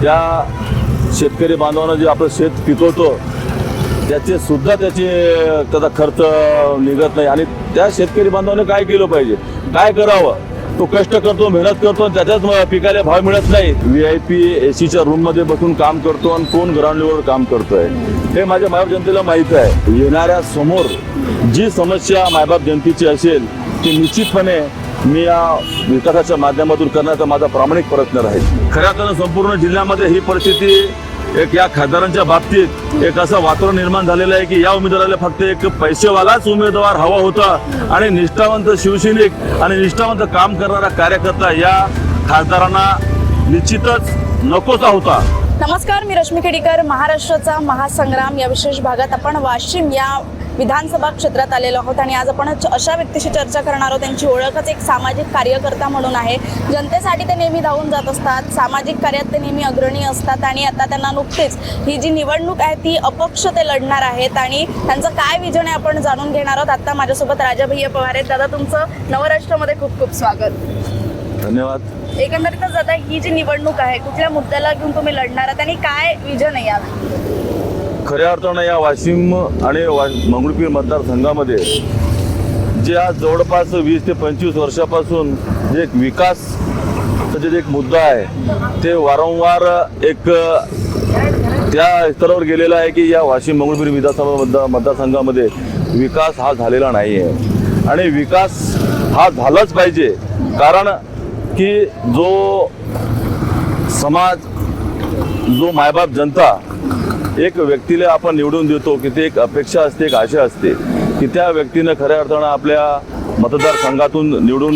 त्या शेतकरी बांधवांना जे आपलं शेत पिकवतो त्याचा खर्च निघत नाही आणि त्या शेतकरी बांधवाने काय केलं पाहिजे, काय करावं? तो कष्ट करतो, मेहनत करतो, त्याच्याच पिकाला भाव मिळत नाही. VIP AC रूम मध्ये बसून काम करतो आणि कोण ग्राउंड लेवलवर काम करतोय हे माझ्या मायबाप जनतेला माहित आहे. येणाऱ्या समोर जी समस्या मायबाप जनतेची असेल ती निश्चितपणे मी या विकासाच्या माध्यमातून करण्याचा माझा प्रामाणिक प्रयत्न राहील. खऱ्या अर्थानं संपूर्ण जिल्ह्यामध्ये ही परिस्थिती एक या खासदारांच्या बाबतीत एक असं वातावरण निर्माण झालेलं आहे की या उमेदवाराला फक्त एक पैसेवालाच उमेदवार हवा होता आणि निष्ठावंत शिवसैनिक आणि निष्ठावंत काम करणारा कार्यकर्ता या खासदारांना निश्चितच नकोसा होता. नमस्कार, मी रश्मी खेडीकर. महाराष्ट्राचा महासंग्राम या विशेष भागात आपण वाशिम या विधानसभा क्षेत्रात आलेलो आहोत आणि आज आपण अशा व्यक्तीशी चर्चा करणार आहोत. त्यांची ओळखच एक सामाजिक कार्यकर्ता म्हणून आहे. जनतेसाठी ते नेहमी धावून जात असतात, सामाजिक कार्यात ते नेहमी अग्रणी असतात आणि आता त्यांना नुकतीच ही जी निवडणूक आहे ती अपक्ष ते लढणार आहेत आणि त्यांचं काय विजन आहे आपण जाणून घेणार आहोत. आता माझ्यासोबत राजा भैया पवार आहेत. दादा, तुमचं नवराष्ट्रामध्ये खूप खूप स्वागत. धन्यवाद. एकंदरीतच दादा, ही जी निवडणूक आहे कुठल्या मुद्द्याला घेऊन तुम्ही लढणार आहात आणि काय विजन आहे यात? खऱ्या अर्थानं या वाशिम आणि मंगरुळपीर मतदारसंघामध्ये जे आज जवळपास 20 ते 25 वर्षापासून जे एक विकास जे एक मुद्दा आहे ते वारंवार एक त्या स्तरावर गेलेला आहे की या वाशिम मंगरुळपीर विधानसभा मतदारसंघामध्ये विकास हा झालेला नाही आहे आणि विकास हा झालाच पाहिजे. कारण की जो समाज, जो मायबाप जनता एक व्यक्तीला आपण निवडून देतो की ते एक अपेक्षा असते, एक आशा असते की त्या व्यक्तीनं खऱ्या अर्थानं आपल्या मतदारसंघातून निवडून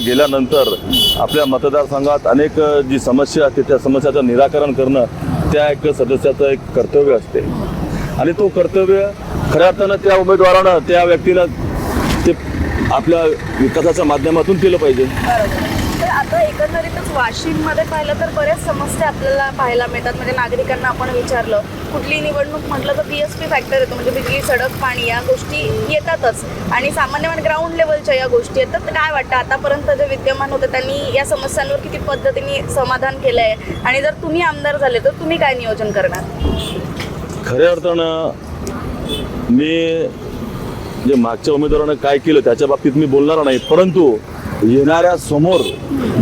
गेल्यानंतर आपल्या मतदारसंघात अनेक जी समस्या असते त्या समस्याचं निराकरण करणं त्या एक सदस्याचं एक कर्तव्य असते आणि तो कर्तव्य खऱ्या अर्थानं त्या उमेदवारानं त्या व्यक्तीला ते आपल्या विकासाच्या माध्यमातून केलं पाहिजे. तर आता एकंदरीतच वाशिममध्ये पाहिलं तर बऱ्याच समस्या आपल्याला पाहायला मिळतात. म्हणजे नागरिकांना आपण विचारलं, कुठली निवडणूक म्हटलं तर PSP फॅक्टर येतो, म्हणजे बिजली, सडक, पाणी या गोष्टी येतातच आणि सामान्य ग्राउंड लेवलच्या या गोष्टी येतात. तर काय वाटतं आतापर्यंत जे विद्यमान होते त्यांनी या समस्यांवर किती पद्धतीने समाधान केलं आहे आणि जर तुम्ही आमदार झाले तर तुम्ही काय नियोजन करणार? खऱ्या अर्थानं मी जे मागच्या उमेदवारानं काय केलं त्याच्या बाबतीत मी बोलणार नाही, परंतु येणाऱ्या समोर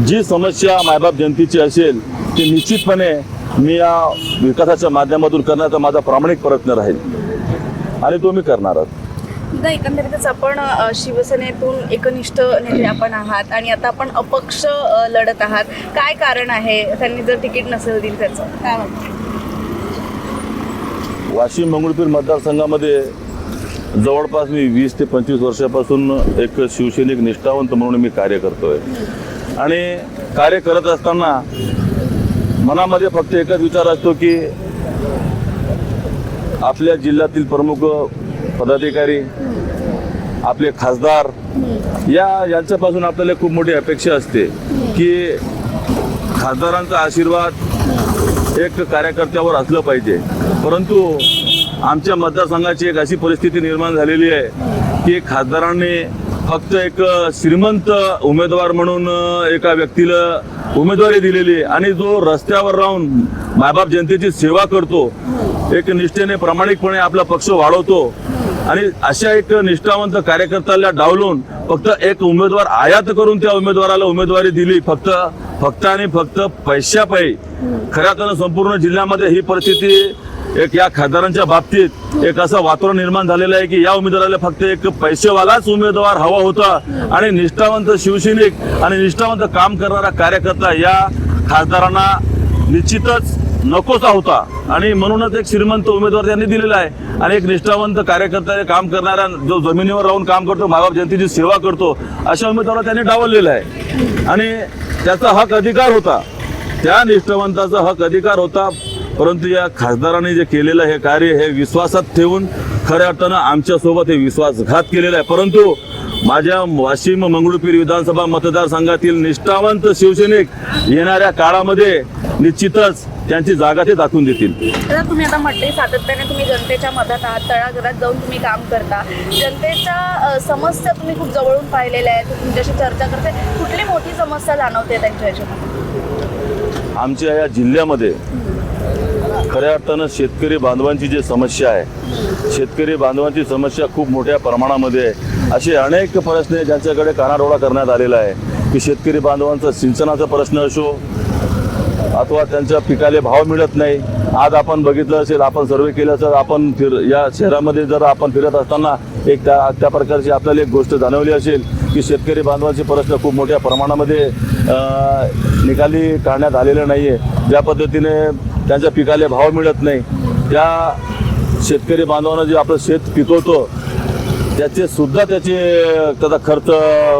जी समस्या मायबाप जनतेची असेल ती निश्चितपणे मी या विकासाच्या माध्यमातून करण्याचा माझा प्रामाणिक प्रयत्न राहील आणि तो मी करणारच. एकंदरीतच आपण शिवसेनेतून एकनिष्ठ नेते आपण आहात आणि आता आपण अपक्ष लढत आहात. काय कारण आहे त्यांनी जर तिकीट नसेल दिलं त्याचं काय वाटतं? वाशिम मंगरुळपीर मतदारसंघामध्ये जवळपास मी 20 ते 25 वर्षापासून एक शिवसैनिक निष्ठावंत म्हणून मी कार्य करतोय आणि कार्य करत असताना मनामध्ये फक्त एकच विचार असतो की आपल्या जिल्ह्यातील प्रमुख पदाधिकारी, आपले खासदार यांच्यापासून आपल्याला खूप मोठी अपेक्षा असते की खासदारांचा आशीर्वाद एक कार्यकर्त्यावर असलं पाहिजे. परंतु आमच्या मतदारसंघाची एक अशी परिस्थिती निर्माण झालेली आहे की खासदारांनी फक्त एक श्रीमंत उमेदवार म्हणून एका व्यक्तीला उमेदवारी दिलेली आहे आणि जो रस्त्यावर राहून मायबाप जनतेची सेवा करतो, एक निष्ठेने प्रामाणिकपणे आपला पक्ष वाढवतो आणि अशा एक निष्ठावंत कार्यकर्त्याला डावलून फक्त एक उमेदवार आयात करून त्या उमेदवाराला उमेदवारी दिली फक्त आणि फक्त पैशापायी. खऱ्या अर्थानं संपूर्ण जिल्ह्यामध्ये ही परिस्थिती एक या खासदारांच्या बाबतीत एक असं वातावरण निर्माण झालेलं आहे की या उमेदवाराला फक्त एक पैसेवालाच उमेदवार हवा होता आणि निष्ठावंत शिवसैनिक आणि निष्ठावंत काम करणारा कार्यकर्ता या खासदारांना निश्चितच नकोसा होता आणि म्हणूनच एक श्रीमंत उमेदवार त्यांनी दिलेला आहे आणि एक निष्ठावंत कार्यकर्ता काम करणारा जो जमिनीवर राहून काम करतो, मायबाप जनतेची सेवा करतो, अशा उमेदवाराला त्यांनी डावललेला आहे आणि त्याचा हक अधिकार होता, त्या निष्ठावंताचा हक अधिकार होता. परंतु या खासदारांनी जे केलेलं हे कार्य हे विश्वासात ठेवून खऱ्या अर्थानं आमच्यासोबत हे विश्वासघात केलेला आहे. परंतु माझ्या वाशिम मंगरुळपीर विधानसभा मतदारसंघातील निष्ठावंत शिवसैनिक येणाऱ्या काळामध्ये निश्चितच त्यांची जागा ते दाखवून देतील. तर तुम्ही आता म्हटले सातत्याने तुम्ही जनतेच्या मधात आहात, तळागाळात जाऊन तुम्ही काम करता, जनतेच्या समस्या तुम्ही खूप जवळून पाहिलेल्या आहेत, तुमच्याशी चर्चा करते, कुठली मोठी समस्या जाणवते त्यांच्या ह्याच्यामध्ये? आमच्या या जिल्ह्यामध्ये खऱ्या अर्थानं शेतकरी बांधवांची जी समस्या आहे, शेतकरी बांधवांची समस्या खूप मोठ्या प्रमाणामध्ये आहे. असे अनेक प्रश्न आहे ज्यांच्याकडे कानाडोळा करण्यात आलेला आहे की शेतकरी बांधवांचा सिंचनाचा प्रश्न असो अथवा त्यांच्या पिकाले भाव मिळत नाही. आज आपण बघितलं असेल, आपण सर्वे केलं तर आपण या शहरामध्ये जर आपण फिरत असताना एक त्या प्रकारची आपल्याला एक गोष्ट जाणवली असेल की शेतकरी बांधवांचे प्रश्न खूप मोठ्या प्रमाणामध्ये निकाली काढण्यात आलेले नाही आहे. ज्या पद्धतीने त्यांच्या पिकाले भाव मिळत नाही, त्या शेतकरी बांधवांना जे आपलं शेत पिकवतो त्याचा खर्च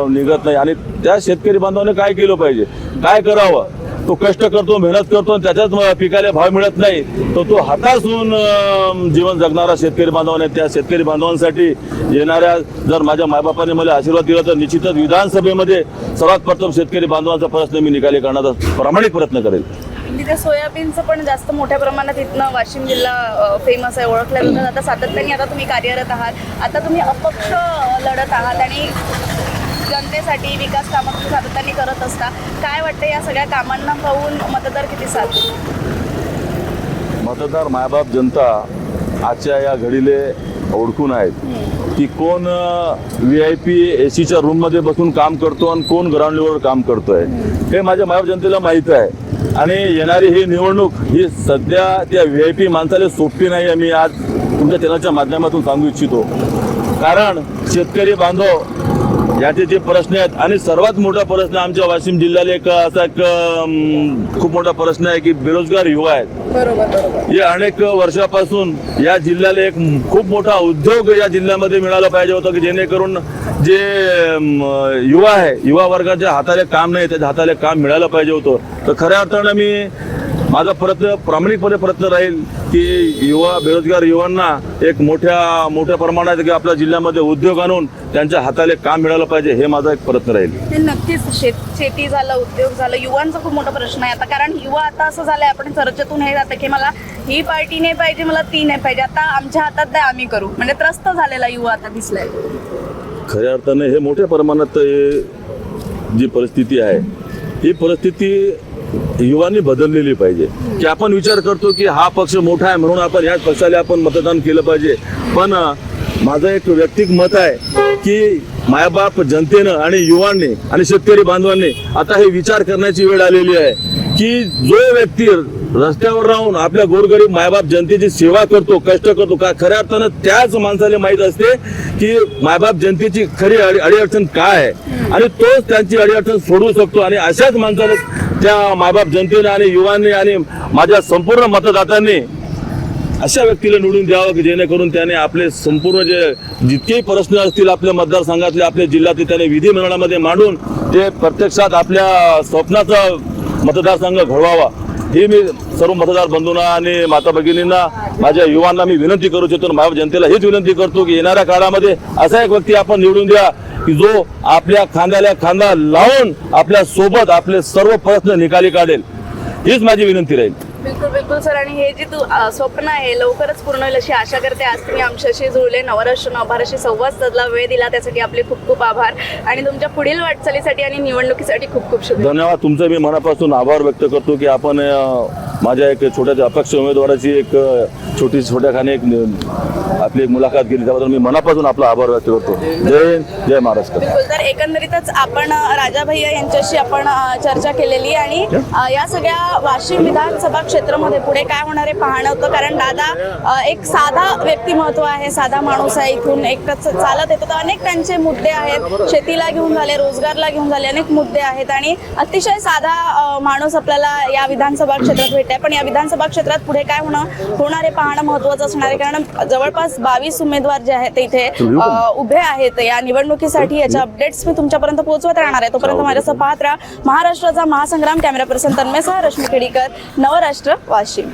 निघत नाही. आणि त्या शेतकरी बांधवाने काय केलं पाहिजे, काय करावं? तो कष्ट करतो, मेहनत करतो, त्याच्याच पिकाला भाव मिळत नाही, तो हताशून जीवन जगणारा शेतकरी बांधवाने त्या शेतकरी बांधवांसाठी येणाऱ्या जर माझ्या मायबापाने मला आशीर्वाद दिला तर निश्चितच विधानसभेमध्ये सर्वात प्रथम शेतकरी बांधवांचा प्रश्न मी निकाली करण्याचा प्रामाणिक प्रयत्न करेल. तिथे सोयाबीनचं पण जास्त मोठ्या प्रमाणात इथनं वाशिम जिल्हा फेमस आहे, ओळखला जातात. आता सातत्याने आता तुम्ही कार्यरत आहात, आता तुम्ही अपक्ष लढत आहात आणि जनतेसाठी विकास कामं तुम्ही सातत्याने करत असता. काय वाटतं या सगळ्या कामांना पाहून मतदार किती साथ मतदार मायबाप जनता आजच्या या घडीले ओळखून आहेत की कोण VIP ACच्या रूममध्ये बसून काम करतो आणि कोण ग्राउंड लेवलवर काम करतोय हे माझ्या मायबाप जनतेला माहीत आहे. आणि येणारी ही निवडणूक ही सध्या त्या VIP माणसाला सोपी नाही आहे. मी आज तुमच्या चॅनलच्या माध्यमातून सांगू इच्छितो, कारण शेतकरी बांधव याचे जे प्रश्न आहेत आणि सर्वात मोठा प्रश्न आमच्या वाशिम जिल्ह्याला खूप मोठा प्रश्न आहे की बेरोजगार युवा आहेत. बरोबर. हे अनेक वर्षापासून या जिल्ह्याला एक खूप मोठा उद्योग या जिल्ह्यामध्ये मिळाला पाहिजे होता की जेणेकरून जे युवा आहे, युवा वर्गाच्या हाताला काम नाही, त्याच्या हाताला काम मिळालं पाहिजे होतं. तर खऱ्या अर्थानं माझा प्रामाणिकपणे प्रयत्न राहील की बेरोजगार युवांना एक मोठ्या प्रमाणात की आपल्या जिल्ह्यामध्ये उद्योग आणून त्यांच्या हाताला काम मिळालं पाहिजे, हे माझा एक प्रयत्न राहील. हे नक्कीच शेती झालं, उद्योग झालं, युवांचा खूप मोठा प्रश्न आहे आता. कारण युवा आता असं झालंय, आपण चर्चेतून हे जातं की मला ही पार्टी नाही पाहिजे, मला ती नाही पाहिजे, आता आमच्या हातात द्या आम्ही करू, म्हणजे त्रस्त झालेला युवा आता दिसलाय. खऱ्या अर्थाने हे मोठ्या प्रमाणात जी परिस्थिती आहे ही परिस्थिती युवांनी बदललेली पाहिजे. की आपण विचार करतो की हा पक्ष मोठा आहे म्हणून आपण ह्याच पक्षाला आपण मतदान केलं पाहिजे, पण माझं एक वैयक्तिक मत आहे की मायबाप जनतेनं आणि युवांनी आणि शेतकरी बांधवांनी आता हे विचार करण्याची वेळ आलेली आहे की जो व्यक्ती रस्त्यावर राहून आपल्या गोरगरीब मायबाप जनतेची सेवा करतो, कष्ट करतो, का खऱ्या अर्थानं त्याच माणसाला माहीत असते की मायबाप जनतेची खरी अडीअडचण काय आहे आणि तोच त्यांची अडीअडचण सोडवू शकतो. आणि अशाच माणसाला त्या मायबाप जनतेने आणि युवांनी आणि माझ्या संपूर्ण मतदात्यांनी अशा व्यक्तीला निवडून द्यावं की जेणेकरून त्याने आपले संपूर्ण जितकेही प्रश्न असतील आपल्या मतदारसंघातले, आपल्या जिल्ह्यातले, त्याने विधिमंडळामध्ये मांडून ते प्रत्यक्षात आपल्या स्वप्नाचा मतदारसंघ घडवावा, ही मी सर्व मतदार बंधूंना आणि माता भगिनींना, माझ्या युवांना मी विनंती करू इच्छितो. माझ्या जनतेला हीच विनंती करतो की येणाऱ्या काळामध्ये असा एक व्यक्ती आपण निवडून द्या की जो आपल्या खांद्याला खांदा लावून आपल्या सोबत आपले सर्व प्रश्न निकाली काढेल, हीच माझी विनंती राहील. बिलकुल सर. आणि हे जे स्वप्न आहे लवकरच पूर्ण होईल अशी आशा करते. आज तुम्ही आमच्याशी जुळले, नवराष्ट्र नवभारतशी संवाद साधला, वेळ दिला, त्यासाठी आपले खूप खूप आभार आणि तुमच्या पुढील वाटचालीसाठी आणि निवडणुकीसाठी खूप खूप शुभेच्छा. धन्यवाद. तुमचं मी मनापासून आभार व्यक्त करतो की आपण माझ्या एक छोट्या अपक्ष उमेदवाराची एक छोट्याखाने आपली एक मुलाखत घेतली, त्याबद्दल मी मनापासून आपला आभार व्यक्त करतो. जय हिंद, जय महाराष्ट्र. बिलकुल. तर एकंदरीतच आपण राजा भैया यांच्याशी आपण चर्चा केलेली आणि या सगळ्या वाशिम विधानसभा क्षेत्रामध्ये पुढे काय होणार आहे पाहणं होतं. कारण दादा एक साधा व्यक्तिमत्व आहे, साधा माणूस आहे, इथून एकच चालत येतो. तर अनेक त्यांचे मुद्दे आहेत, शेतीला घेऊन झाले, रोजगारला घेऊन झाले, अनेक मुद्दे आहेत आणि अतिशय साधा माणूस आपल्याला या विधानसभा क्षेत्रात भेटते. पण या विधानसभा क्षेत्रात पुढे काय होणार आहे पाहणं महत्त्वाचं असणार आहे. कारण जवळपास 22 उमेदवार जे आहेत ते इथे उभे आहेत या निवडणुकीसाठी. याच्या अपडेट्स मी तुमच्यापर्यंत पोहोचवत राहणार आहे. तोपर्यंत माझ्यासह पाहत राहा महाराष्ट्राचा महासंग्राम. कॅमेरा पर्सन तन्मयसह रश्मी खेडीकर, नवराष्ट्र, वाशिम.